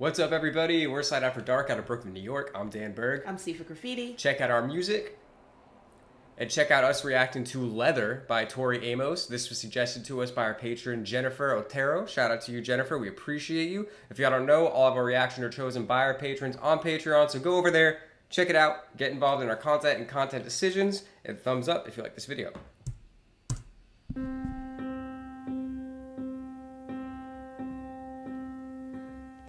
What's up, everybody? We're S.A.D After Dark out of Brooklyn, New York. I'm Dan Berg. I'm Sifa Graffiti. Check out our music. And check out us reacting to Leather by Tori Amos. This was suggested to us by our patron, Jennifer Otero. Shout out to you, Jennifer. We appreciate you. If y'all don't know, all of our reactions are chosen by our patrons on Patreon. So go over there, check it out, get involved in our content and content decisions, and thumbs up if you like this video.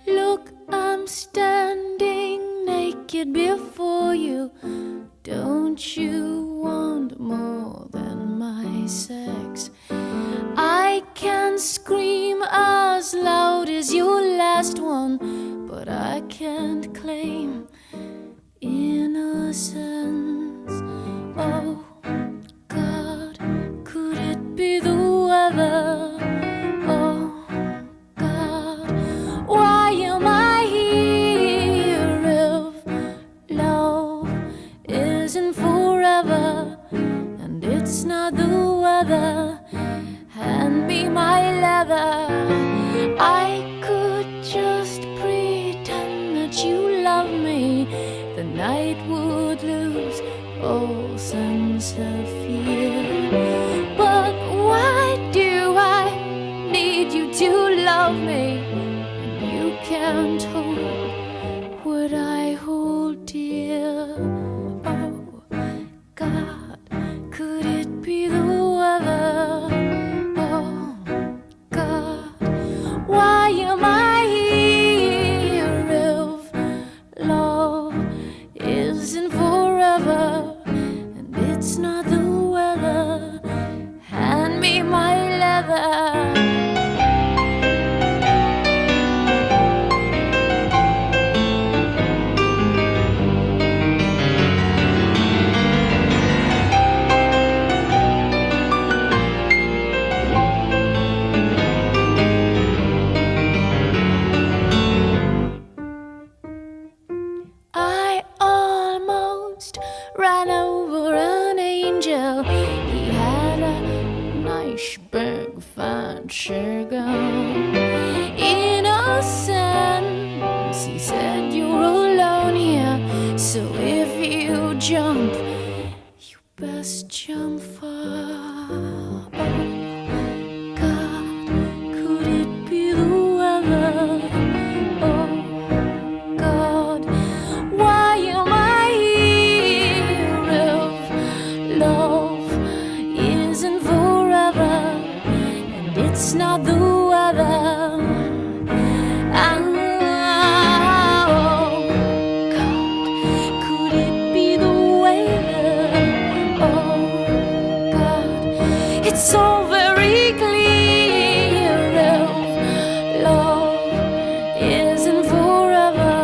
Look, I'm standing naked before you. Don't you want more than my sex? I can scream as loud as your last one, but I can't claim innocence. Oh God, could it be the weather? Oh God, why am I here if love isn't forever and it's not the weather? Hand me my leather. I could just pretend that you love me. The night would lose all sense of fear. But why do I need you to love me? You can't hold what I hold dear. Oh God, could it be the weather? Oh God, why am I here if love isn't forever and it's not the weather? Hand me my leather. I almost ran over an angel. He had a nice big fat sugar. Innocence, he said, you're alone here. So if you jump, you best jump far. Oh God, could it be the weather? Oh God, why am I here if love isn't forever and it's not the weather? Oh God, could it be the weather? Oh God, it's so very clear if love isn't forever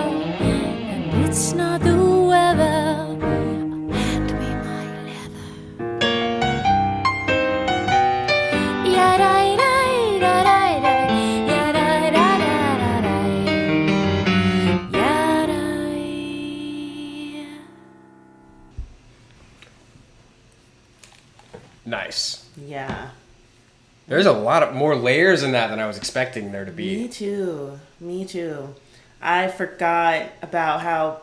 and it's not the weather. Hand me my leather. Ya-da-da-da-da-da, ya-da-da-da-da-da, ya-da. Nice. Yeah. There's a lot of more layers in that than I was expecting there to be. Me too. Me too. I forgot about how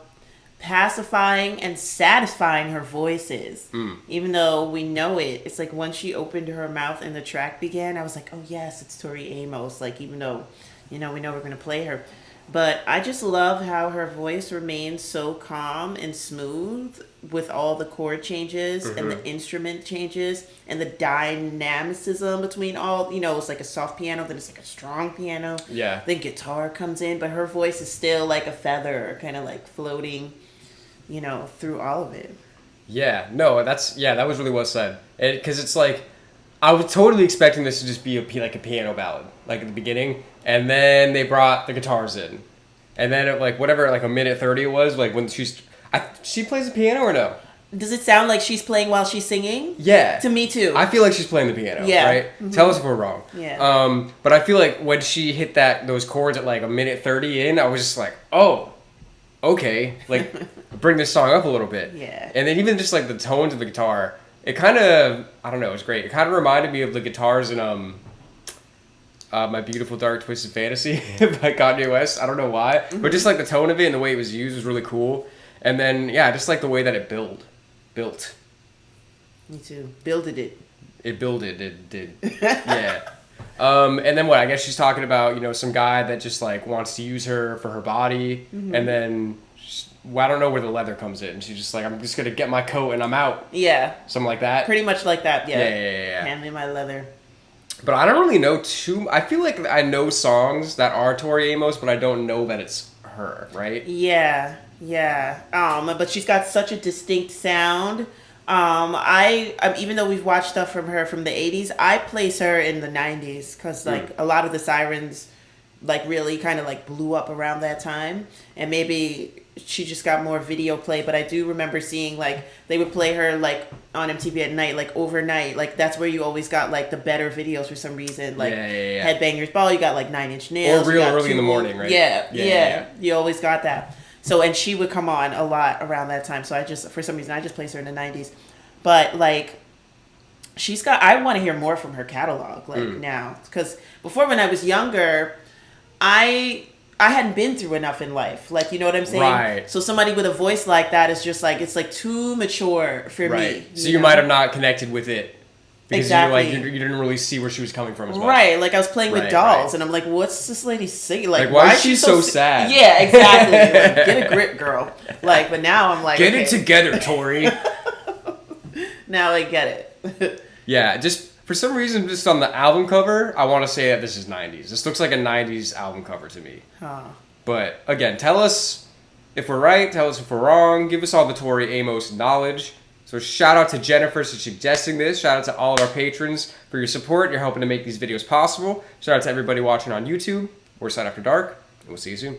pacifying and satisfying her voice is. Even though we know it, it's like once she opened her mouth and the track began, I was like, oh yes, it's Tori Amos. Like, even though, we know we're going to play her. But I just love how her voice remains so calm and smooth with all the chord changes and the instrument changes and the dynamicism between all, it's like a soft piano, then it's like a strong piano. Yeah. Then guitar comes in, but her voice is still like a feather, kind of like floating, through all of it. Yeah, no, that was really well said. Because it's like, I was totally expecting this to just be like a piano ballad, like at the beginning, and then they brought the guitars in, and then at like whatever, like a minute 30 it was, like when she plays the piano or no? Does it sound like she's playing while she's singing? Yeah. To me too. I feel like she's playing the piano, Yeah. right? Mm-hmm. Tell us if we're wrong. Yeah. But I feel like when she hit those chords at like a minute 30 in, I was just like, oh, okay, like bring this song up a little bit. Yeah. And then even just like the tones of the guitar, it kind of, I don't know, it was great. It kind of reminded me of the guitars in My Beautiful Dark Twisted Fantasy by Kanye West. I don't know why, but just like the tone of it and the way it was used was really cool. And then yeah, just like the way that it built. Me too. Builded it. It builded. It did. Yeah. And then what? I guess she's talking about some guy that just like wants to use her for her body, and then I don't know where the leather comes in. She's just like, I'm just gonna get my coat and I'm out. Yeah. Something like that. Pretty much like that. Yeah. Yeah. Hand me my leather. But I don't really know I feel like I know songs that are Tori Amos, but I don't know that it's her, right? Yeah. But she's got such a distinct sound. I even though we've watched stuff from her from the 80s, I place her in the 90s because like a lot of the Sirens like really kind of like blew up around that time, and maybe she just got more video play. But I do remember seeing like they would play her like on MTV at night, like overnight. Like that's where you always got like the better videos for some reason. Like Headbangers Ball, you got like 9 Inch Nails, or real early in the morning, right? Yeah. You always got that. So, and she would come on a lot around that time. So for some reason, I just placed her in the 90s. But like, I want to hear more from her catalog like now. Because before, when I was younger, I hadn't been through enough in life. Like, you know what I'm saying? Right. So somebody with a voice like that is just like, it's like too mature for me. So you might have not connected with it. Because exactly. you didn't really see where she was coming from as much. Right, like I was playing with dolls, and I'm like, what's this lady singing? Like why is she so sad? Yeah, exactly. Like, get a grip, girl. Like, but now I'm like, get it together, Tori. Now I get it. Yeah, just for some reason, just on the album cover, I want to say that this is 90s. This looks like a 90s album cover to me. Huh. But again, tell us if we're right, tell us if we're wrong, give us all the Tori Amos knowledge. So shout out to Jennifer for suggesting this. Shout out to all of our patrons for your support. You're helping to make these videos possible. Shout out to everybody watching on YouTube or S.A.D After Dark. And we'll see you soon.